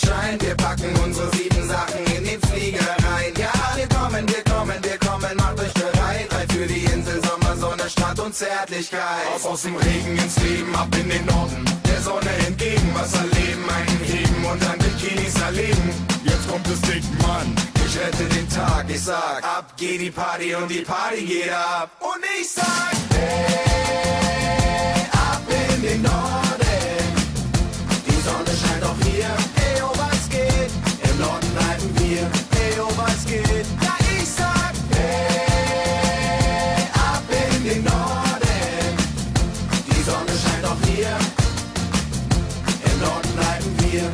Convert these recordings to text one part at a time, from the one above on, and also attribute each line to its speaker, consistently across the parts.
Speaker 1: Sonnenschein. Wir packen unsere 7 Sachen in den Flieger rein. Ja, wir kommen, macht euch bereit. Halt für die Insel, Sommer, Sonne, Strand und Zärtlichkeit. Aus dem Regen ins Leben, ab in den Norden. Der Sonne entgegen, was erleben, einen heben und dann Bikinis erleben. Jetzt kommt es dick, Mann. Ich rette den Tag, ich sag, ab geht die Party und die Party geht ab. Und ich sag, hey, ab in den Norden. Die Sonne scheint auch hier, hey, oh, was geht? Im Norden bleiben wir, hey, oh, was geht? Ja, ich sag, hey, ab in den Norden. Die Sonne scheint auch hier, im Norden bleiben wir.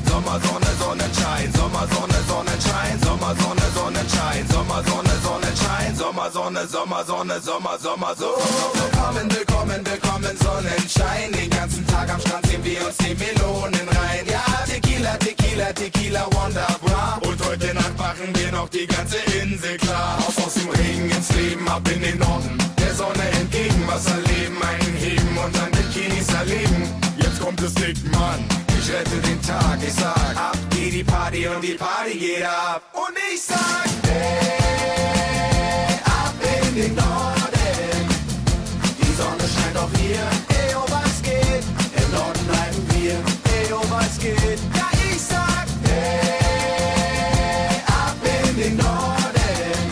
Speaker 1: Sommer, Sonne, Sonnenschein, Sommer, Sonne, Sonnenschein, Sommer, Sonne, Sonnenschein, Sommer, Sonne, Sonnenschein, Sommer, Sonne, Sommer, Sonne, Sommer, Sommer, so. Willkommen, Sonnenschein. Den ganzen Tag am Strand sehen wir uns die Melonen rein. Ja, Tequila, wunderbar. Und heute Nacht machen wir noch die ganze Insel klar. Aus dem Regen ins Leben, ab in den Norden. Der Sonne entgegen, was erleben, einen heben und dann Bikinis erleben. Jetzt kommt es dick, Mann. Ich rette den Tag, ich sag, ab geht die Party und die Party geht ab. Und ich sag, hey, ab in den Norden. Die Sonne scheint auch hier, hey, oh, was geht? Im Norden bleiben wir, hey, oh, was geht? Ja, ich sag, hey, ab in den Norden.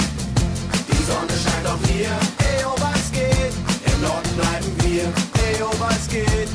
Speaker 1: Die Sonne scheint auch hier, hey, oh, was geht? Im Norden bleiben wir, hey, oh, was geht?